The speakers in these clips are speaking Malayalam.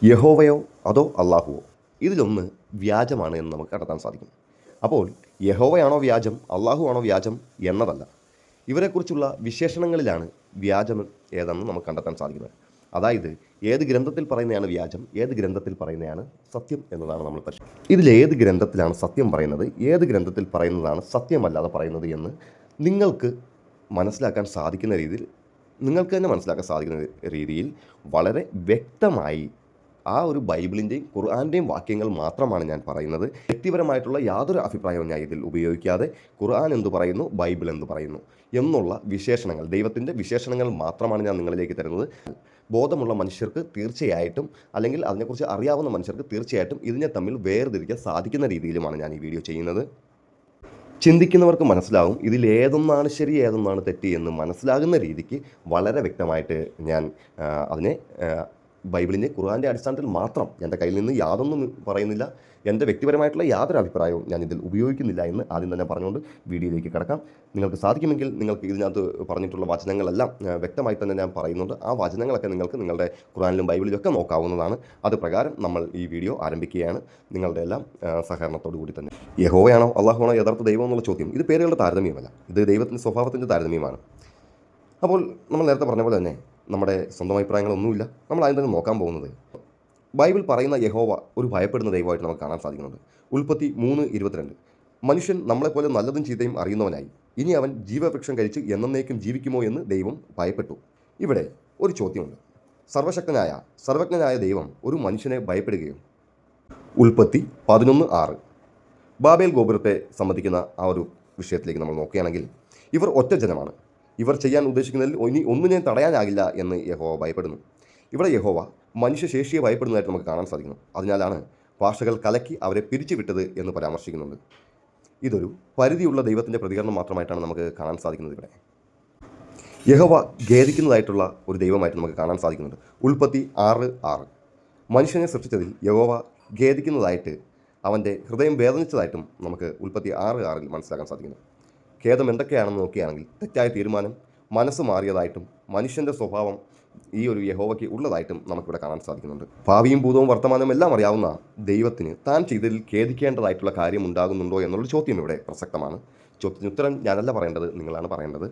യഹോവയോ അതോ അള്ളാഹുവോ, ഇതിലൊന്ന് വ്യാജമാണ് എന്ന് നമുക്ക് കണ്ടെത്താൻ സാധിക്കും. അപ്പോൾ യഹോവയാണോ വ്യാജം, അള്ളാഹു ആണോ വ്യാജം എന്നതല്ല, ഇവരെക്കുറിച്ചുള്ള വിശേഷണങ്ങളിലാണ് വ്യാജം ഏതെന്ന് നമുക്ക് കണ്ടെത്താൻ സാധിക്കുന്നത്. അതായത് ഏത് ഗ്രന്ഥത്തിൽ പറയുന്നതാണ് വ്യാജം, ഏത് ഗ്രന്ഥത്തിൽ പറയുന്നതാണ് സത്യം എന്നതാണ് നമ്മൾ പരിശോധിക്കുന്നത്. ഇതിലേത് ഗ്രന്ഥത്തിലാണ് സത്യം പറയുന്നത്, ഏത് ഗ്രന്ഥത്തിൽ പറയുന്നതാണ് സത്യമല്ലാതെ പറയുന്നത് എന്ന് നിങ്ങൾക്ക് മനസ്സിലാക്കാൻ സാധിക്കുന്ന രീതിയിൽ, നിങ്ങൾക്ക് തന്നെ മനസ്സിലാക്കാൻ സാധിക്കുന്ന രീതിയിൽ വളരെ വ്യക്തമായി ആ ഒരു ബൈബിളിൻ്റെയും ഖുർആൻ്റെയും വാക്യങ്ങൾ മാത്രമാണ് ഞാൻ പറയുന്നത്. വ്യക്തിപരമായിട്ടുള്ള യാതൊരു അഭിപ്രായവും ഞാൻ ഇതിൽ ഉപയോഗിക്കാതെ ഖുർആൻ എന്തു പറയുന്നു, ബൈബിൾ എന്തു പറയുന്നു എന്നുള്ള വിശേഷണങ്ങൾ, ദൈവത്തിൻ്റെ വിശേഷണങ്ങൾ മാത്രമാണ് ഞാൻ നിങ്ങളിലേക്ക് തരുന്നത്. ബോധമുള്ള മനുഷ്യർക്ക് തീർച്ചയായിട്ടും, അല്ലെങ്കിൽ അതിനെക്കുറിച്ച് അറിയാവുന്ന മനുഷ്യർക്ക് തീർച്ചയായിട്ടും ഇതിനെ തമ്മിൽ വേർതിരിക്കാൻ സാധിക്കുന്ന രീതിയിലുമാണ് ഞാൻ ഈ വീഡിയോ ചെയ്യുന്നത്. ചിന്തിക്കുന്നവർക്ക് മനസ്സിലാവും ഇതിൽ ഏതൊന്നാണ് ശരി, ഏതൊന്നാണ് തെറ്റി എന്ന് മനസ്സിലാകുന്ന രീതിക്ക് വളരെ വ്യക്തമായിട്ട് ഞാൻ അതിനെ ബൈബിളിൻ്റെ ഖുർആൻ്റെ അടിസ്ഥാനത്തിൽ മാത്രം, എൻ്റെ കയ്യിൽ നിന്ന് യാതൊന്നും പറയുന്നില്ല, എൻ്റെ വ്യക്തിപരമായിട്ടുള്ള യാതൊരു അഭിപ്രായവും ഞാൻ ഇതിൽ ഉപയോഗിക്കുന്നില്ല എന്ന് ആദ്യം തന്നെ പറഞ്ഞുകൊണ്ട് വീഡിയോയിലേക്ക് കിടക്കാം. നിങ്ങൾക്ക് സാധിക്കുമെങ്കിൽ നിങ്ങൾക്ക് ഇതിനകത്ത് പറഞ്ഞിട്ടുള്ള വചനങ്ങളെല്ലാം വ്യക്തമായി തന്നെ ഞാൻ പറയുന്നുണ്ട്. ആ വചനങ്ങളൊക്കെ നിങ്ങൾക്ക് നിങ്ങളുടെ ഖുർആനിലും ബൈബിളിലും ഒക്കെ നോക്കാവുന്നതാണ്. അത് പ്രകാരം നമ്മൾ ഈ വീഡിയോ ആരംഭിക്കുകയാണ്, നിങ്ങളുടെ എല്ലാം സഹകരണത്തോടു കൂടി തന്നെ. യഹോവയാണോ അള്ളാഹുവാണോ യഥാർത്ഥ ദൈവം എന്നുള്ള ചോദ്യം, ഇത് പേരുകളുടെ താരതമ്യമല്ല, ഇത് ദൈവത്തിൻ്റെ സ്വഭാവത്തിൻ്റെ താരതമ്യമാണ്. അപ്പോൾ നമ്മൾ നേരത്തെ പറഞ്ഞ പോലെ തന്നെ നമ്മുടെ സ്വന്തം അഭിപ്രായങ്ങളൊന്നുമില്ല, നമ്മൾ ആദ്യം തന്നെ നോക്കാൻ പോകുന്നത് ബൈബിൾ പറയുന്ന യഹോവ ഒരു ഭയപ്പെടുന്ന ദൈവമായിട്ട് നമുക്ക് കാണാൻ സാധിക്കുന്നുണ്ട്. ഉൽപ്പത്തി 3:22, മനുഷ്യൻ നമ്മളെപ്പോലെ നല്ലതും ചീത്തയും അറിയുന്നവനായി, ഇനി അവൻ ജീവവൃക്ഷം കഴിച്ച് എന്നേക്കും ജീവിക്കുമോ എന്ന് ദൈവം ഭയപ്പെട്ടു. ഇവിടെ ഒരു ചോദ്യമുണ്ട്. സർവജ്ഞനായ ദൈവം ഒരു മനുഷ്യനെ ഭയപ്പെടുകയോ? ഉൽപ്പത്തി 11:6. ബാബേൽ ഗോപുരത്തെ സംബന്ധിക്കുന്ന ആ ഒരു വിഷയത്തിലേക്ക് നമ്മൾ നോക്കുകയാണെങ്കിൽ, ഇവർ ഒറ്റ ജനമാണ്, ഇവർ ചെയ്യാൻ ഉദ്ദേശിക്കുന്നതിൽ ഇനി ഒന്നിനെയും തടയാനാകില്ല എന്ന് യഹോവ ഭയപ്പെടുന്നു. ഇവിടെ യഹോവ മനുഷ്യശേഷിയെ ഭയപ്പെടുന്നതായിട്ട് നമുക്ക് കാണാൻ സാധിക്കുന്നു. അതിനാലാണ് ഭാഷകൾ കലക്കി അവരെ പിരിച്ചുവിട്ടത് എന്ന് പരാമർശിക്കുന്നുണ്ട്. ഇതൊരു പരിധിയുള്ള ദൈവത്തിൻ്റെ പ്രതികരണം മാത്രമായിട്ടാണ് നമുക്ക് കാണാൻ സാധിക്കുന്നത്. ഇവിടെ യഹോവ ഖേദിക്കുന്നതായിട്ടുള്ള ഒരു ദൈവമായിട്ട് നമുക്ക് കാണാൻ സാധിക്കുന്നുണ്ട്. ഉൽപ്പത്തി 6:6, മനുഷ്യനെ സൃഷ്ടിച്ചതിൽ യഹോവ ഖേദിക്കുന്നതായിട്ട്, അവൻ്റെ ഹൃദയം വേദനിച്ചതായിട്ടും നമുക്ക് ഉൽപ്പത്തി 6:6 മനസ്സിലാക്കാൻ സാധിക്കുന്നു. ഖേദം എന്തൊക്കെയാണെന്ന് നോക്കുകയാണെങ്കിൽ, തെറ്റായ തീരുമാനം, മനസ്സ് മാറിയതായിട്ടും മനുഷ്യൻ്റെ സ്വഭാവം ഈ ഒരു യഹോവയ്ക്ക് ഉള്ളതായിട്ടും നമുക്കിവിടെ കാണാൻ സാധിക്കുന്നുണ്ട്. ഭാവിയും ഭൂതവും വർത്തമാനവും എല്ലാം അറിയാവുന്ന ദൈവത്തിന് താൻ ചെയ്തതിൽ ഖേദിക്കേണ്ടതായിട്ടുള്ള കാര്യം ഉണ്ടാകുന്നുണ്ടോ എന്നുള്ളൊരു ചോദ്യം ഇവിടെ പ്രസക്തമാണ്. ചോദ്യത്തിന് ഉത്തരം ഞാനല്ല പറയേണ്ടത്, നിങ്ങളാണ് പറയേണ്ടത്.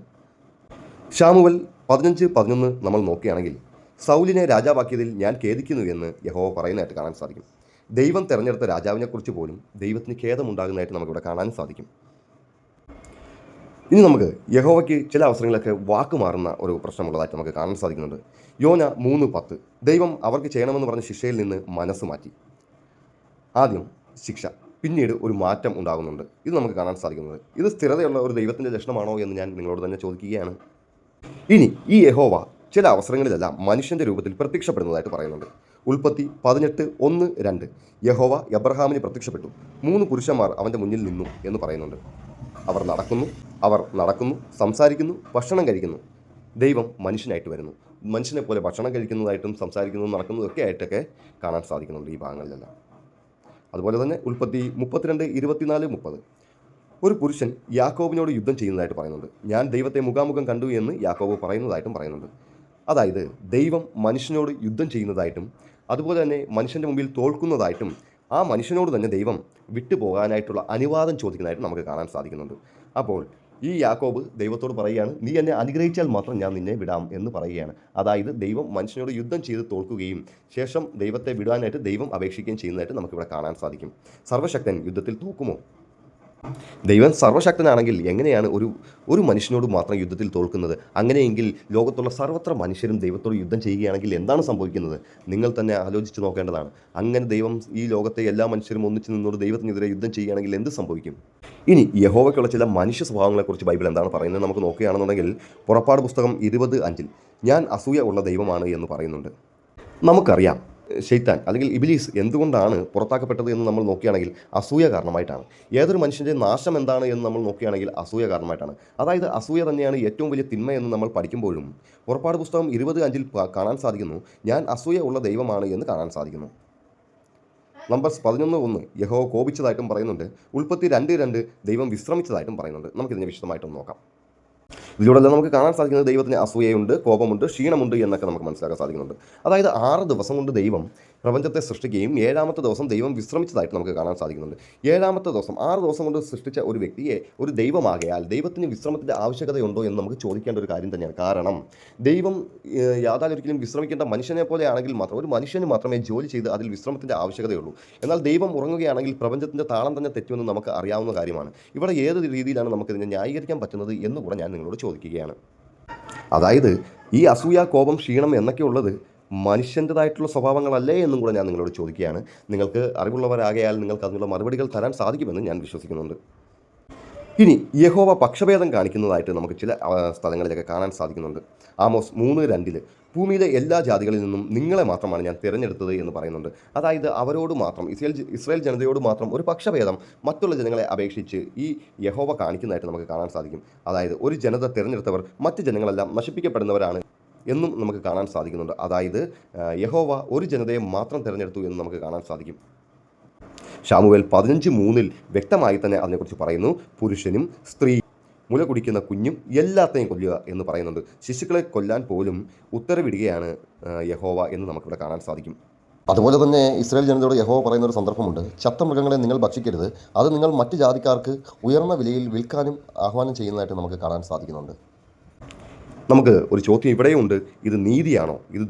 ശമൂവേൽ 15:11 നമ്മൾ നോക്കുകയാണെങ്കിൽ, സൗലിനെ രാജാവാക്കിയതിൽ ഞാൻ ഖേദിക്കുന്നു എന്ന് യഹോവ പറയുന്നതായിട്ട് കാണാൻ സാധിക്കും. ദൈവം തിരഞ്ഞെടുത്ത രാജാവിനെക്കുറിച്ച് പോലും ദൈവത്തിന് ഖേദമുണ്ടാകുന്നതായിട്ട് നമുക്കിവിടെ കാണാൻ സാധിക്കും. ഇനി നമുക്ക് യഹോവയ്ക്ക് ചില അവസരങ്ങളൊക്കെ വാക്ക് മാറുന്ന ഒരു പ്രശ്നമുള്ളതായിട്ട് നമുക്ക് കാണാൻ സാധിക്കുന്നുണ്ട്. യോന 3:10, ദൈവം അവർക്ക് ചെയ്യണമെന്ന് പറഞ്ഞ ശിക്ഷയിൽ നിന്ന് മനസ്സ് മാറ്റി. ആദ്യം ശിക്ഷ, പിന്നീട് ഒരു മാറ്റം ഉണ്ടാകുന്നുണ്ട്. ഇത് നമുക്ക് കാണാൻ സാധിക്കുന്നത്. ഇത് സ്ഥിരതയുള്ള ഒരു ദൈവത്തിൻ്റെ ലക്ഷണമാണോ എന്ന് ഞാൻ നിങ്ങളോട് തന്നെ ചോദിക്കുകയാണ്. ഇനി ഈ യഹോവ ചില അവസരങ്ങളിലെല്ലാം മനുഷ്യൻ്റെ രൂപത്തിൽ പ്രത്യക്ഷപ്പെടുന്നതായിട്ട് പറയുന്നുണ്ട്. ഉൽപ്പത്തി 18:1-2, യഹോവ എബ്രഹാമിന് പ്രത്യക്ഷപ്പെട്ടു, 3 പുരുഷന്മാർ അവൻ്റെ മുന്നിൽ നിന്നു എന്ന് പറയുന്നുണ്ട്. അവർ നടക്കുന്നു, സംസാരിക്കുന്നു, ഭക്ഷണം കഴിക്കുന്നു. ദൈവം മനുഷ്യനായിട്ട് വരുന്നു, മനുഷ്യനെ പോലെ ഭക്ഷണം കഴിക്കുന്നതായിട്ടും സംസാരിക്കുന്നതും നടക്കുന്നതൊക്കെ ആയിട്ടൊക്കെ കാണാൻ സാധിക്കുന്നുണ്ട് ഈ ഭാഗങ്ങളിലെല്ലാം. അതുപോലെ തന്നെ ഉൽപ്പത്തി 32:24-30, ഒരു പുരുഷൻ യാക്കോബിനോട് യുദ്ധം ചെയ്യുന്നതായിട്ട് പറയുന്നുണ്ട്. ഞാൻ ദൈവത്തെ മുഖാമുഖം കണ്ടു എന്ന് യാക്കോബ് പറയുന്നതായിട്ടും പറയുന്നുണ്ട്. അതായത് ദൈവം മനുഷ്യനോട് യുദ്ധം ചെയ്യുന്നതായിട്ടും അതുപോലെ തന്നെ മനുഷ്യൻ്റെ മുമ്പിൽ തോൽക്കുന്നതായിട്ടും ആ മനുഷ്യനോട് തന്നെ ദൈവം വിട്ടുപോകാനായിട്ടുള്ള അനുവാദം ചോദിക്കുന്നതായിട്ട് നമുക്ക് കാണാൻ സാധിക്കുന്നുണ്ട്. അപ്പോൾ ഈ യാക്കോബ് ദൈവത്തോട് പറയുകയാണ്, നീ എന്നെ അനുഗ്രഹിച്ചാൽ മാത്രം ഞാൻ നിന്നെ വിടാം എന്ന് പറയുകയാണ്. അതായത് ദൈവം മനുഷ്യനോട് യുദ്ധം ചെയ്ത് തോൽക്കുകയും ശേഷം ദൈവത്തെ വിടാനായിട്ട് ദൈവം അപേക്ഷിക്കുകയും ചെയ്യുന്നതായിട്ട് നമുക്കിവിടെ കാണാൻ സാധിക്കും. സർവശക്തൻ യുദ്ധത്തിൽ തോക്കുമോ? ദൈവം സർവശക്തനാണെങ്കിൽ എങ്ങനെയാണ് ഒരു മനുഷ്യനോട് മാത്രം യുദ്ധത്തിൽ തോൽക്കുന്നത്? അങ്ങനെയെങ്കിൽ ലോകത്തുള്ള സർവത്ര മനുഷ്യരും ദൈവത്തോട് യുദ്ധം ചെയ്യുകയാണെങ്കിൽ എന്താണ് സംഭവിക്കുന്നത്? നിങ്ങൾ തന്നെ ആലോചിച്ച് നോക്കേണ്ടതാണ്. അങ്ങനെ ദൈവം ഈ ലോകത്തെ എല്ലാ മനുഷ്യരും ഒന്നിച്ച് നിന്നോട് ദൈവത്തിനെതിരെ യുദ്ധം ചെയ്യുകയാണെങ്കിൽ എന്ത് സംഭവിക്കും? ഇനി യഹോവയ്ക്കുള്ള ചില മനുഷ്യ സ്വഭാവങ്ങളെക്കുറിച്ച് ബൈബിൾ എന്താണ് പറയുന്നത് നമുക്ക് നോക്കുകയാണെന്നുണ്ടെങ്കിൽ, പുറപ്പാട് പുസ്തകം 20:5, ഞാൻ അസൂയ ഉള്ള ദൈവമാണ് എന്ന് പറയുന്നുണ്ട്. നമുക്കറിയാം ശൈത്താൻ അല്ലെങ്കിൽ ഇബ്ലീസ് എന്തുകൊണ്ടാണ് പുറത്താക്കപ്പെട്ടത് എന്ന് നമ്മൾ നോക്കുകയാണെങ്കിൽ അസൂയ കാരണമായിട്ടാണ്. ഏതൊരു മനുഷ്യൻ്റെ നാശം എന്താണ് എന്ന് നമ്മൾ നോക്കുകയാണെങ്കിൽ അസൂയ കാരണമായിട്ടാണ്. അതായത് അസൂയ തന്നെയാണ് ഏറ്റവും വലിയ തിന്മ എന്ന് നമ്മൾ പഠിക്കുമ്പോഴും പുറപ്പാട് പുസ്തകം 20:5 കാണാൻ സാധിക്കുന്നു, ഞാൻ അസൂയ ഉള്ള ദൈവമാണ് എന്ന് കാണാൻ സാധിക്കുന്നു. നമ്പേഴ്സ് 11:1 യഹോവ കോപിച്ചതായിട്ടും പറയുന്നുണ്ട്. ഉൽപ്പത്തി 2:2 ദൈവം വിശ്രമിച്ചതായിട്ടും പറയുന്നുണ്ട്. നമുക്കിതിനെ വിശദമായിട്ടൊന്ന് നോക്കാം. ഇതിലൂടെല്ലാം നമുക്ക് കാണാൻ സാധിക്കുന്നത് ദൈവത്തിന് അസൂയയുണ്ട്, കോപമുണ്ട്, ക്ഷീണമുണ്ട് എന്നൊക്കെ നമുക്ക് മനസ്സിലാക്കാൻ സാധിക്കുന്നുണ്ട്. അതായത് 6 ദിവസം കൊണ്ട് ദൈവം പ്രപഞ്ചത്തെ സൃഷ്ടിക്കുകയും 7-ാമത്തെ ദിവസം ദൈവം വിശ്രമിച്ചതായിട്ട് നമുക്ക് കാണാൻ സാധിക്കുന്നുണ്ട്. 7-ാമത്തെ ദിവസം 6 ദിവസം കൊണ്ട് സൃഷ്ടിച്ച ഒരു വ്യക്തിയെ ഒരു ദൈവമാകയാൽ ദൈവത്തിന് വിശ്രമത്തിൻ്റെ ആവശ്യകതയുണ്ടോ എന്ന് നമുക്ക് ചോദിക്കേണ്ട ഒരു കാര്യം തന്നെയാണ്. കാരണം ദൈവം യാതൊരിക്കലും വിശ്രമിക്കേണ്ട മനുഷ്യനെ പോലെയാണെങ്കിൽ മാത്രം ഒരു മനുഷ്യന് മാത്രമേ ജോലി ചെയ്ത് അതിൽ വിശ്രമത്തിൻ്റെ ആവശ്യകതയുള്ളൂ. എന്നാൽ ദൈവം ഉറങ്ങുകയാണെങ്കിൽ പ്രപഞ്ചത്തിൻ്റെ താളം തന്നെ തെറ്റുമെന്ന് നമുക്ക് അറിയാവുന്ന കാര്യമാണ്. ഇവിടെ ഏത് രീതിയിലാണ് നമുക്കിതിനെ ന്യായീകരിക്കാൻ പറ്റുന്നത് എന്ന് കൂടെ ഞാൻ നിങ്ങളോട് ചോദിക്കുകയാണ്. അതായത് ഈ അസൂയ, കോപം, ക്ഷീണം എന്നൊക്കെയുള്ളത് മനുഷ്യൻ്റെതായിട്ടുള്ള സ്വഭാവങ്ങളല്ലേ എന്നും കൂടെ ഞാൻ നിങ്ങളോട് ചോദിക്കുകയാണ്. നിങ്ങൾക്ക് അറിവുള്ളവരാകയാൽ നിങ്ങൾക്ക് അതിനുള്ള മറുപടികൾ തരാൻ സാധിക്കുമെന്ന് ഞാൻ വിശ്വസിക്കുന്നുണ്ട്. ഇനി യഹോവ പക്ഷഭേദം കാണിക്കുന്നതായിട്ട് നമുക്ക് ചില സ്ഥലങ്ങളിലൊക്കെ കാണാൻ സാധിക്കുന്നുണ്ട്. ആമോസ് 3:2 ഭൂമിയിലെ എല്ലാ ജാതികളിൽ നിന്നും നിങ്ങളെ മാത്രമാണ് ഞാൻ തിരഞ്ഞെടുത്തത് എന്ന് പറയുന്നുണ്ട്. അതായത് അവരോട് മാത്രം ഇസ്രായേൽ ജനതയോട് മാത്രം ഒരു പക്ഷഭേദം മറ്റുള്ള ജനങ്ങളെ അപേക്ഷിച്ച് ഈ യഹോവ കാണിക്കുന്നതായിട്ട് നമുക്ക് കാണാൻ സാധിക്കും. അതായത് ഒരു ജനത തിരഞ്ഞെടുത്തവർ മറ്റ് ജനങ്ങളെല്ലാം നശിപ്പിക്കപ്പെടുന്നവരാണ് എന്നും നമുക്ക് കാണാൻ സാധിക്കുന്നുണ്ട്. അതായത് യഹോവ ഒരു ജനതയെ മാത്രം തിരഞ്ഞെടുത്തു എന്ന് നമുക്ക് കാണാൻ സാധിക്കും. ശമൂവേൽ 15:3 വ്യക്തമായി തന്നെ അതിനെക്കുറിച്ച് പറയുന്നു. പുരുഷനും സ്ത്രീ, മുല കുടിക്കുന്ന കുഞ്ഞും എല്ലാത്തെയും കൊല്ലുക എന്ന് പറയുന്നുണ്ട്. ശിശുക്കളെ കൊല്ലാൻ പോലും ഉത്തരവിടുകയാണ് യഹോവ എന്ന് നമുക്കിവിടെ കാണാൻ സാധിക്കും. അതുപോലെ തന്നെ ഇസ്രായേൽ ജനതയോട് യഹോവ പറയുന്ന ഒരു സന്ദർഭമുണ്ട്. ചത്ത മൃഗങ്ങളെ നിങ്ങൾ ഭക്ഷിക്കരുത്, അത് നിങ്ങൾ മറ്റ് ജാതിക്കാർക്ക് ഉയർന്ന വിലയിൽ വിൽക്കാനും ആഹ്വാനം ചെയ്യുന്നതായിട്ട് നമുക്ക് കാണാൻ സാധിക്കുന്നുണ്ട്. നമുക്ക് ഒരു ചോദ്യം ഇവിടെയുണ്ട്. ഇത് നീതിയാണോ? ഇത്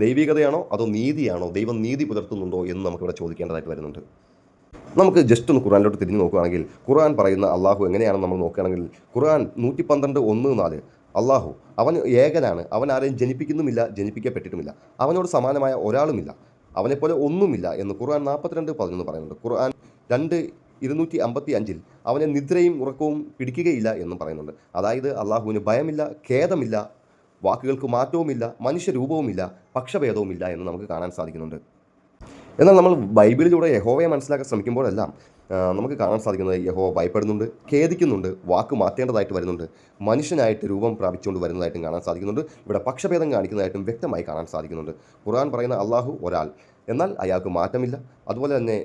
ദൈവികതയാണോ അതോ നീതിയാണോ? ദൈവം നീതി പുലർത്തുന്നുണ്ടോ എന്ന് നമുക്കിവിടെ ചോദിക്കേണ്ടതായിട്ട് വരുന്നുണ്ട്. നമുക്ക് ജസ്റ്റ് ഒന്ന് ഖുർആനിലോട്ട് തിരിഞ്ഞു നോക്കുകയാണെങ്കിൽ ഖുർആൻ പറയുന്ന അള്ളാഹു എങ്ങനെയാണെന്ന് നമ്മൾ നോക്കുകയാണെങ്കിൽ ഖുർആൻ 112:1-4 അള്ളാഹു അവൻ ഏകനാണ്, അവൻ ആരെയും ജനിപ്പിക്കുന്നുമില്ല, ജനിപ്പിക്കപ്പെട്ടിട്ടുമില്ല, അവനോട് സമാനമായ ഒരാളുമില്ല, അവനെപ്പോലെ ഒന്നുമില്ല എന്ന് ഖുർആൻ 42:11 പറയുന്നുണ്ട്. ഖുർആൻ 2:255 അവനെ നിദ്രയും ഉറക്കവും പിടിക്കുകയില്ല എന്നും പറയുന്നുണ്ട്. അതായത് അള്ളാഹുവിന് ഭയമില്ല, ഖേദമില്ല, വാക്കുകൾക്ക് മാറ്റവുമില്ല, മനുഷ്യരൂപവുമില്ല, പക്ഷഭേദവുമില്ല എന്ന് നമുക്ക് കാണാൻ സാധിക്കുന്നുണ്ട്. എന്നാൽ നമ്മൾ ബൈബിളിലൂടെ യഹോവയെ മനസ്സിലാക്കാൻ ശ്രമിക്കുമ്പോഴെല്ലാം നമുക്ക് കാണാൻ സാധിക്കുന്നത് യഹോവ ഭയപ്പെടുന്നുണ്ട്, ഖേദിക്കുന്നുണ്ട്, വാക്ക് മാറ്റേണ്ടതായിട്ട് വരുന്നുണ്ട്, മനുഷ്യനായിട്ട് രൂപം പ്രാപിച്ചുകൊണ്ട് വരുന്നതായിട്ടും കാണാൻ സാധിക്കുന്നുണ്ട്. ഇവിടെ പക്ഷഭേദം കാണിക്കുന്നതായിട്ടും വ്യക്തമായി കാണാൻ സാധിക്കുന്നുണ്ട്. ഖുർആൻ പറയുന്ന അള്ളാഹു ഒരാൾ, എന്നാൽ അയാൾക്ക് മാറ്റമില്ല. അതുപോലെ തന്നെ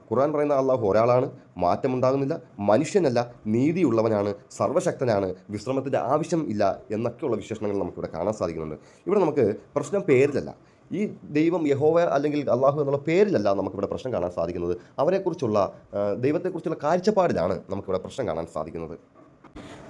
ഖുർആൻ പറയുന്ന അള്ളാഹു ഒരാളാണ്, മാറ്റമുണ്ടാകുന്നില്ല, മനുഷ്യനല്ല, നീതിയുള്ളവനാണ്, സർവ്വശക്തനാണ്, വിശ്രമത്തിൻ്റെ ആവശ്യം ഇല്ല എന്നൊക്കെയുള്ള വിശേഷണങ്ങൾ നമുക്കിവിടെ കാണാൻ സാധിക്കുന്നുണ്ട്. ഇവിടെ നമുക്ക് പ്രശ്നം പേരിലല്ല, ഈ ദൈവം യഹോവ അല്ലെങ്കിൽ അള്ളാഹു എന്നുള്ള പേരിലല്ല നമുക്കിവിടെ പ്രശ്നം കാണാൻ സാധിക്കുന്നത്. അവരെക്കുറിച്ചുള്ള ദൈവത്തെക്കുറിച്ചുള്ള കാഴ്ചപ്പാടിലാണ് നമുക്കിവിടെ പ്രശ്നം കാണാൻ സാധിക്കുന്നത്.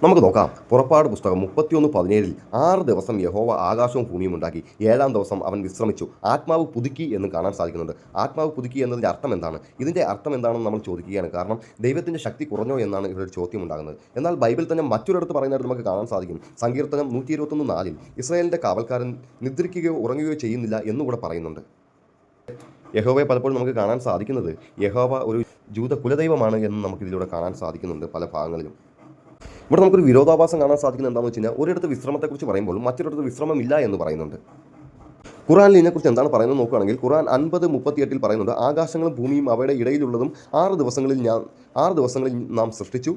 നമുക്ക് നോക്കാം. പുറപ്പാട് പുസ്തകം 31:17 6 ദിവസം യഹോവ ആകാശവും ഭൂമിയും ഉണ്ടാക്കി, 7-ാം ദിവസം അവൻ വിശ്രമിച്ചു, ആത്മാവ് പുതുക്കി എന്ന് കാണാൻ സാധിക്കുന്നുണ്ട്. ആത്മാവ് പുതുക്കി എന്നതിൻ്റെ അർത്ഥം എന്താണ്? ഇതിൻ്റെ അർത്ഥം എന്താണെന്ന് നമ്മൾ ചോദിക്കുകയാണ്. കാരണം ദൈവത്തിൻ്റെ ശക്തി കുറഞ്ഞോ എന്നാണ് ഇവിടെ ഒരു ചോദ്യം ഉണ്ടാകുന്നത്. എന്നാൽ ബൈബിൾ തന്നെ മറ്റൊരിടത്ത് പറയുന്നതായിട്ട് നമുക്ക് കാണാൻ സാധിക്കും. സങ്കീർത്തനം 121:4 ഇസ്രായേലിൻ്റെ കാവൽക്കാരൻ നിദ്രിക്കുകയോ ഉറങ്ങുകയോ ചെയ്യുന്നില്ല എന്നുകൂടെ പറയുന്നുണ്ട്. യഹോവയെ പലപ്പോഴും നമുക്ക് കാണാൻ സാധിക്കുന്നത് യഹോവ ഒരു ജൂത കുലദൈവമാണ് എന്ന് നമുക്കിതിലൂടെ കാണാൻ സാധിക്കുന്നുണ്ട് പല ഭാഗങ്ങളിലും. ഇവിടെ നമുക്കൊരു വിരോധാഭാസം കാണാൻ സാധിക്കുന്നത് എന്താണെന്ന് വെച്ച് കഴിഞ്ഞാൽ ഒരിടത്ത് വിശ്രമത്തെക്കുറിച്ച് പറയുമ്പോൾ മറ്റൊരിടത്ത് വിശ്രമമില്ല എന്ന് പറയുന്നുണ്ട്. ഖുർആനിൽ ഇതിനെക്കുറിച്ച് എന്താണ് പറയുന്നത് നോക്കുകയാണെങ്കിൽ ഖുർആൻ 50:38 പറയുന്നുണ്ട്, ആകാശങ്ങളും ഭൂമിയും അവയുടെ ഇടയിലുള്ളതും 6 ദിവസങ്ങളിൽ നാം സൃഷ്ടിച്ചു,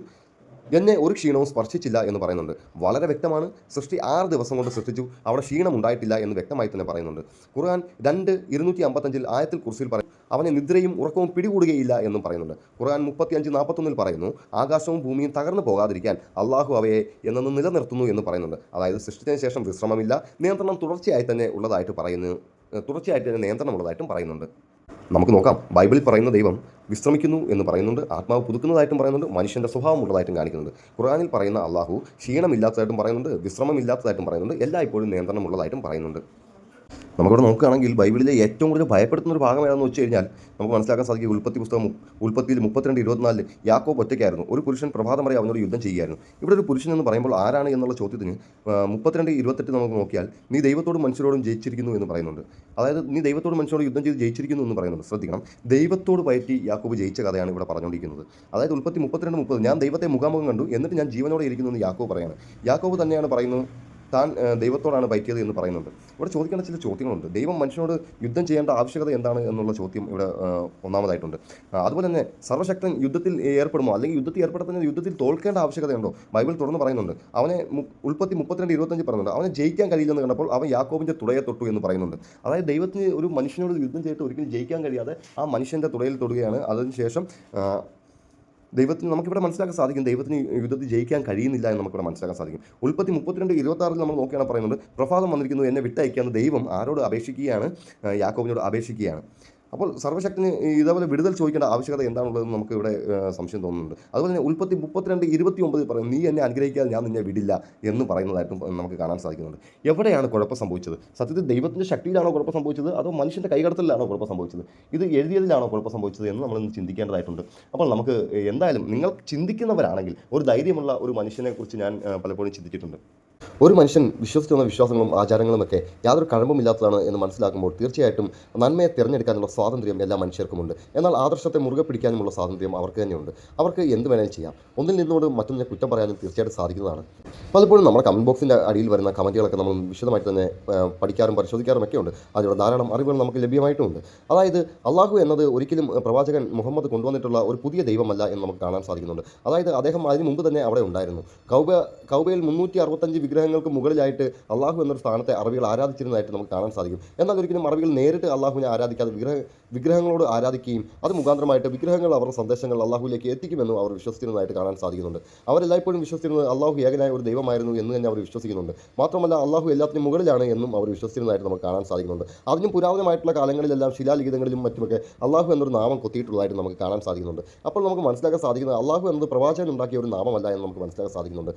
എന്നെ ഒരു ക്ഷീണവും സ്പർശിച്ചില്ല എന്ന് പറയുന്നുണ്ട്. വളരെ വ്യക്തമാണ്. സൃഷ്ടി 6 ദിവസം കൊണ്ട് സൃഷ്ടിച്ചു, അവിടെ ക്ഷീണം ഉണ്ടായിട്ടില്ല എന്ന് വ്യക്തമായി തന്നെ പറയുന്നുണ്ട്. ഖുർആൻ 2:255 ആയത്തിൽ കുർസിയിൽ പറയും, അവനെ നിദ്രയും ഉറക്കവും പിടികൂടുകയില്ല എന്നും പറയുന്നുണ്ട്. ഖുർആൻ 35:41 പറയുന്നു, ആകാശവും ഭൂമിയും തകർന്നു പോകാതിരിക്കാൻ അള്ളാഹു അവയെ എന്നു നിലനിർത്തുന്നു എന്ന് പറയുന്നുണ്ട്. അതായത് സൃഷ്ടിച്ചതിന് ശേഷം വിശ്രമമില്ല, നിയന്ത്രണം തുടർച്ചയായി തന്നെ നിയന്ത്രണമുള്ളതായിട്ടും പറയുന്നുണ്ട്. നമുക്ക് നോക്കാം. ബൈബിളിൽ പറയുന്ന ദൈവം വിശ്രമിക്കുന്നു എന്ന് പറയുന്നുണ്ട്, ആത്മാവ് പുതുക്കുന്നതായിട്ടും പറയുന്നുണ്ട്, മനുഷ്യൻ്റെ സ്വഭാവം ഉള്ളതായിട്ടും കാണിക്കുന്നുണ്ട്. ഖുർആനിൽ പറയുന്ന അള്ളാഹു ക്ഷീണമില്ലാത്തതായിട്ടും പറയുന്നുണ്ട്, വിശ്രമമില്ലാത്തതായിട്ടും പറയുന്നുണ്ട്, എല്ലായ്പ്പോഴും നിയന്ത്രണമുള്ളതായിട്ടും പറയുന്നുണ്ട്. നമുക്കിവിടെ നോക്കുകയാണെങ്കിൽ ബൈബിളിലെ ഏറ്റവും കൂടുതൽ ഭയപ്പെടുത്തുന്ന ഒരു ഭാഗം ഏതാണെന്ന് വെച്ച് കഴിഞ്ഞാൽ നമുക്ക് മനസ്സിലാക്കാൻ സാധിക്കും. ഉൽപ്പത്തിയിൽ 32:24 യാക്കോബ് ഒറ്റയ്ക്കായിരുന്നു, ഒരു പുരുഷൻ പ്രഭാതം വരെ അവനോട് യുദ്ധം ചെയ്യുകയായിരുന്നു. ഇവിടെ ഒരു പുരുഷൻ എന്ന് പറയുമ്പോൾ ആരാണ് എന്നുള്ള ചോദ്യത്തിന് 32:28 നമുക്ക് നോക്കിയാൽ നീ ദൈവത്തോടും മനുഷ്യരോടും ജയിച്ചിരിക്കുന്നു എന്ന് പറയുന്നുണ്ട്. അതായത് നീ ദൈവത്തോടും മനുഷ്യരോട് യുദ്ധം ചെയ്ത് ജയിച്ചിരിക്കുന്നു എന്ന് പറയുന്നുണ്ട്. ശ്രദ്ധിക്കണം, ദൈവത്തോട് പയറ്റി യാക്കോബ് ജയിച്ച കഥയാണ് ഇവിടെ പറഞ്ഞുകൊണ്ടിരിക്കുന്നത്. അതായത് ഉൽപ്പത്തി 32:30 ഞാൻ ദൈവത്തെ മുഖാമുഖം കണ്ടു, എന്നിട്ട് ഞാൻ ജീവനോടെ ഇരിക്കുന്നു എന്ന് യാക്കോബ് പറയാണ്. യാക്കോബ് തന്നെയാണ് പറയുന്നത് താൻ ദൈവത്തോടാണ് പറ്റിയത് എന്ന് പറയുന്നുണ്ട്. ഇവിടെ ചോദിക്കേണ്ട ചില ചോദ്യങ്ങളുണ്ട്. ദൈവം മനുഷ്യനോട് യുദ്ധം ചെയ്യേണ്ട ആവശ്യകത എന്താണ് എന്നുള്ള ചോദ്യം ഇവിടെ ഒന്നാമതായിട്ടുണ്ട്. അതുപോലെ തന്നെ സർവ്വശക്തൻ യുദ്ധത്തിൽ ഏർപ്പെടുമോ, അല്ലെങ്കിൽ യുദ്ധത്തിൽ ഏർപ്പെടുത്തുന്ന യുദ്ധത്തിൽ തോൽക്കേണ്ട ആവശ്യകതയുണ്ടോ? ബൈബിൾ തുറന്ന് പറയുന്നുണ്ട്. അവനെ ഉൽപ്പത്തി 32:25 പറയുന്നുണ്ട്, അവനെ ജയിക്കാൻ കഴിയില്ലെന്ന് കണ്ടപ്പോൾ അവൻ യാക്കോബിൻ്റെ തുടയെ തൊട്ടു എന്ന് പറയുന്നുണ്ട്. അതായത് ദൈവത്തിന് ഒരു മനുഷ്യനോട് യുദ്ധം ചെയ്തിട്ട് ഒരിക്കലും ജയിക്കാൻ കഴിയാതെ ആ മനുഷ്യൻ്റെ തുടയിൽ തൊടുകയാണ്. അതിനുശേഷം ദൈവത്തിന് നമുക്കിവിടെ മനസ്സിലാക്കാൻ സാധിക്കും, ദൈവത്തിന് യുദ്ധത്തിൽ ജയിക്കാൻ കഴിയുന്നില്ല എന്ന് നമുക്കിവിടെ മനസ്സിലാക്കാൻ സാധിക്കും. ഉൽപ്പത്തി 32:26 നമ്മൾ നോക്കിയാണ് പറയുന്നത്, പ്രഭാതം വന്നിരിക്കുന്നു, എന്നെ വിട്ടയക്കാന്ന് ദൈവം ആരോട് അപേക്ഷിക്കുകയാണ്? യാക്കോബിനോട് അപേക്ഷിക്കുകയാണ്. അപ്പോൾ സർവ്വശക്തന് ഇതേപോലെ വിടുതൽ ചോദിക്കേണ്ട ആവശ്യകത എന്താണുള്ളതെന്ന് നമുക്ക് ഇവിടെ സംശയം തോന്നുന്നുണ്ട്. അതുപോലെ തന്നെ ഉൽപ്പത്തി 32:29 പറയും, നീ എന്നെ അനുഗ്രഹിക്കാതെ ഞാൻ നിന്നെ വിടില്ല എന്ന് പറയുന്നതായിട്ടും നമുക്ക് കാണാൻ സാധിക്കുന്നുണ്ട്. എവിടെയാണ് കുഴപ്പം സംഭവിച്ചത്? സത്യത്തിൽ ദൈവത്തിൻ്റെ ശക്തിയിലാണോ കുഴപ്പം സംഭവിച്ചത്, അതോ മനുഷ്യൻ്റെ കൈകടത്തലിലാണോ കുഴപ്പം സംഭവിച്ചത്? ഇത് എഴുതിയതിലാണോ കുഴപ്പം സംഭവിച്ചത് എന്ന് നമ്മളൊന്ന് ചിന്തിക്കേണ്ടതായിട്ടുണ്ട്. അപ്പോൾ നമുക്ക് എന്തായാലും നിങ്ങൾ ചിന്തിക്കുന്നവരാണെങ്കിൽ ഒരു ധൈര്യമുള്ള ഒരു മനുഷ്യനെക്കുറിച്ച് ഞാൻ പലപ്പോഴും ചിന്തിച്ചിട്ടുണ്ട്. ഒരു മനുഷ്യൻ വിശ്വസിക്കുന്ന വിശ്വാസങ്ങളും ആചാരങ്ങളുമൊക്കെ യാതൊരു കഴമ്പുമില്ലാത്തതാണ് എന്ന് മനസ്സിലാക്കുമ്പോൾ തീർച്ചയായിട്ടും നന്മയെ തിരഞ്ഞെടുക്കാനുള്ള സ്വാതന്ത്ര്യം എല്ലാ മനുഷ്യർക്കുമുണ്ട്. എന്നാൽ ആദർശത്തെ മുറുകെ പിടിക്കാനുമുള്ള സ്വാതന്ത്ര്യം അവർക്ക് തന്നെയുണ്ട്. അവർക്ക് എന്ത് വേണമെങ്കിലും ചെയ്യാം. ഒന്നിൽ നിന്നുകൊണ്ട് മറ്റൊന്നിനെ കുറ്റം പറയാനും തീർച്ചയായിട്ടും സാധിക്കുന്നതാണ്. പലപ്പോഴും നമ്മുടെ കമൻറ്റ് ബോക്സിൻ്റെ അടിയിൽ വരുന്ന കമൻറ്റുകളൊക്കെ നമ്മൾ വിശദമായിട്ട് തന്നെ പഠിക്കാറും പരിശോധിക്കാറും ഒക്കെ ഉണ്ട്. അതിലൂടെ ധാരാളം അറിവുകൾ നമുക്ക് ലഭ്യമായിട്ടുമുണ്ട്. അതായത് അള്ളാഹു എന്നത് ഒരിക്കലും പ്രവാചകൻ മുഹമ്മദ് കൊണ്ടുവന്നിട്ടുള്ള ഒരു പുതിയ ദൈവമല്ല എന്ന് നമുക്ക് കാണാൻ സാധിക്കുന്നുണ്ട്. അതായത് അദ്ദേഹം അതിന് മുമ്പ് തന്നെ അവിടെ ഉണ്ടായിരുന്നു. കൗബയിൽ 365 വിഗ്രഹങ്ങൾക്ക് മുകളിലായിട്ട് അള്ളാഹു എന്നൊരു സ്ഥാനത്തെ അറബികൾ ആരാധിച്ചിരുന്നതായിട്ട് നമുക്ക് കാണാൻ സാധിക്കും. എന്നാൽ ഒരിക്കലും അറബികൾ നേരിട്ട് അള്ളാഹുവിനെ ആരാധിക്കാതെ വിഗ്രഹങ്ങളോട് ആരാധിക്കുകയും അത് മുഖാന്തരമായിട്ട് വിഗ്രഹങ്ങൾ അവരുടെ സന്ദേശങ്ങൾ അള്ളാഹുവിലേക്ക് എത്തിക്കുമെന്നും അവർ വിശ്വസിച്ചിരുന്നതായിട്ട് കാണാൻ സാധിക്കുന്നുണ്ട്. അവരെല്ലായ്പ്പോഴും വിശ്വസിച്ചിരുന്നത് അള്ളാഹു ഏകനായ ഒരു ദൈവമായിരുന്നു എന്ന് തന്നെ അവർ വിശ്വസിക്കുന്നുണ്ട്. മാത്രമല്ല അള്ളാഹു എല്ലാത്തിനും മുകളിലാണ് എന്നും അവർ വിശ്വസിച്ചിരുന്നതായിട്ട് നമുക്ക് കാണാൻ സാധിക്കുന്നുണ്ട്. അതിനും പുരാതനമായിട്ടുള്ള കാലങ്ങളിലെല്ലാം ശിലാലിഖിതങ്ങളിലും മറ്റുമൊക്കെ അള്ളാഹു എന്നൊരു നാമം കൊത്തിയിട്ടുള്ളതായിട്ട് നമുക്ക് കാണാൻ സാധിക്കുന്നുണ്ട്. അപ്പോൾ നമുക്ക് മനസ്സിലാക്കാൻ സാധിക്കുന്നത് അള്ളാഹു എന്നത് പ്രവാചകൻ ഉണ്ടാക്കിയ ഒരു നാമമല്ല എന്ന് നമുക്ക് മനസ്സിലാക്കാൻ സാധിക്കുന്നുണ്ട്.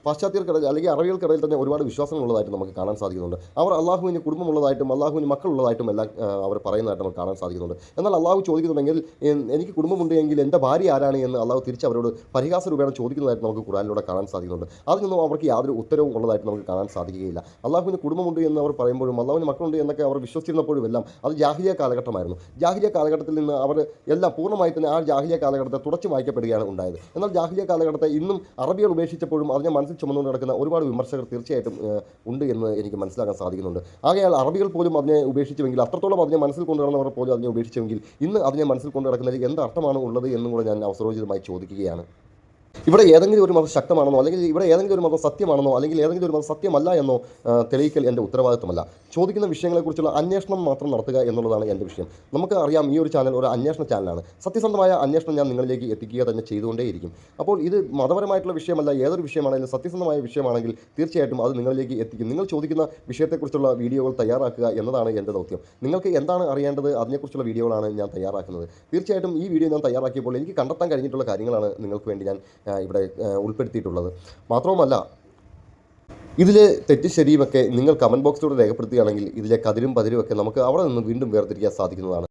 പാശ്ചാത്യർക്കിടയിൽ അല്ലെങ്കിൽ അറബികൾക്കിടയിൽ തന്നെ ഒരുപാട് വിശ്വാസങ്ങളുള്ളതായിട്ട് നമുക്ക് കാണാൻ സാധിക്കുന്നുണ്ട്. അവർ അള്ളാഹുവിന് കുടുംബമുള്ളതായിട്ടും അള്ളാഹുവിന് മക്കളുള്ളതായിട്ടും എല്ലാം അവർ പറയുന്നതായിട്ട് നമുക്ക് കാണാൻ സാധിക്കുന്നുണ്ട്. എന്നാൽ അള്ളാഹു ചോദിക്കുന്നുണ്ടെങ്കിൽ എനിക്ക് കുടുംബമുണ്ട് എങ്കിൽ എൻ്റെ ഭാര്യ ആരാണ് എന്ന് അള്ളാഹു തിരിച്ച് അവരോട് പരിഹാസ രൂപേണ ചോദിക്കുന്നതായിട്ട് നമുക്ക് ഖുർആനിലൂടെ കാണാൻ സാധിക്കുന്നുണ്ട്. അതിനൊന്നും അവർക്ക് യാതൊരു ഉത്തരവും ഉള്ളതായിട്ട് നമുക്ക് കാണാൻ സാധിക്കുകയില്ല. അള്ളാഹുവിന് കുടുംബമുണ്ട് എന്ന് അവർ പറയുമ്പോഴും അള്ളാഹുവിന് മക്കളുണ്ട് എന്നൊക്കെ അവർ വിശ്വസിച്ചിരുന്നപ്പോഴും എല്ലാം അത് ജാഹിലിയ കാലഘട്ടമായിരുന്നു. ജാഹിലിയ കാലഘട്ടത്തിൽ നിന്ന് അവർ എല്ലാം പൂർണ്ണമായി തന്നെ ആ ജാഹിലിയ കാലഘട്ടത്തെ തുടച്ചു മായ്ക്കപ്പെടുകയാണ് ഉണ്ടായത്. എന്നാൽ ജാഹിലിയ കാലഘട്ടത്തെ ഇന്നും അറബികൾ ഉപേക്ഷിച്ചപ്പോഴും അതിനെ മനസ്സിൽ ചുമന്നുകൊണ്ട് നടക്കുന്ന ഒരുപാട് വിമർശകർ തീർച്ചയായിട്ടും ഉണ്ട് എന്ന് എനിക്ക് മനസ്സിലാക്കാൻ സാധിക്കുന്നുണ്ട്. ആകയാൽ അറബികൾ പോലും അതിനെ ഉപേക്ഷിച്ചുവെങ്കിൽ, അത്രത്തോളം അതിനെ മനസ്സിൽ കൊണ്ടു നടന്നവർ പോലും അതിനെ ഉപേക്ഷിച്ചുവെങ്കിൽ ഇന്ന് അതിനെ മനസ്സിൽ കൊണ്ട് നടക്കുന്നതിൽ എന്ത് അർത്ഥമാണ് ഉള്ളത് എന്നും കൂടെ ഞാൻ അവസരോചിതമായി ചോദിക്കുകയാണ്. ഇവിടെ ഏതെങ്കിലും ഒരു മതം ശക്തമാണെന്നോ അല്ലെങ്കിൽ ഇവിടെ ഏതെങ്കിലും ഒരു മതം സത്യമാണെന്നോ അല്ലെങ്കിൽ ഏതെങ്കിലും ഒരു മതം സത്യമല്ല എന്നോ തെളിയിക്കൽ എൻ്റെ ഉത്തരവാദിത്തമല്ല. ചോദിക്കുന്ന വിഷയങ്ങളെക്കുറിച്ചുള്ള അന്വേഷണം മാത്രം നടത്തുക എന്നുള്ളതാണ് എൻ്റെ വിഷയം. നമുക്ക് അറിയാം ഈ ഒരു ചാനൽ ഒരു അന്വേഷണ ചാനലാണ്. സത്യസന്ധമായ അന്വേഷണം ഞാൻ നിങ്ങളിലേക്ക് എത്തിക്കുക തന്നെ ചെയ്തുകൊണ്ടേയിരിക്കും. അപ്പോൾ ഇത് മതപരമായിട്ടുള്ള വിഷയമല്ല, ഏതൊരു വിഷയമാണെങ്കിലും സത്യസന്ധമായ വിഷയമാണെങ്കിൽ തീർച്ചയായിട്ടും അത് നിങ്ങളിലേക്ക് എത്തിക്കും. നിങ്ങൾ ചോദിക്കുന്ന വിഷയത്തെക്കുറിച്ചുള്ള വീഡിയോകൾ തയ്യാറാക്കുക എന്നതാണ് എൻ്റെ ദൗത്യം. നിങ്ങൾക്ക് എന്താണ് അറിയേണ്ടത് അതിനെക്കുറിച്ചുള്ള വീഡിയോകളാണ് ഞാൻ തയ്യാറാക്കുന്നത്. തീർച്ചയായിട്ടും ഈ വീഡിയോ ഞാൻ തയ്യാറാക്കിയപ്പോൾ എനിക്ക് കണ്ടെത്താൻ കഴിഞ്ഞിട്ടുള്ള കാര്യങ്ങളാണ് നിങ്ങൾക്ക് വേണ്ടി ഞാൻ ഇവിടെ ഉൾപ്പെടുത്തിയിട്ടുള്ളത്. മാത്രവുമല്ല ഇതിലെ തെറ്റും ശരിയുമൊക്കെ നിങ്ങൾ കമൻറ്റ് ബോക്സിലൂടെ രേഖപ്പെടുത്തുകയാണെങ്കിൽ ഇതിലെ കതിരും പതിരുമൊക്കെ നമുക്ക് അവിടെ നിന്ന് വീണ്ടും വേർതിരിക്കാൻ സാധിക്കുന്നതാണ്.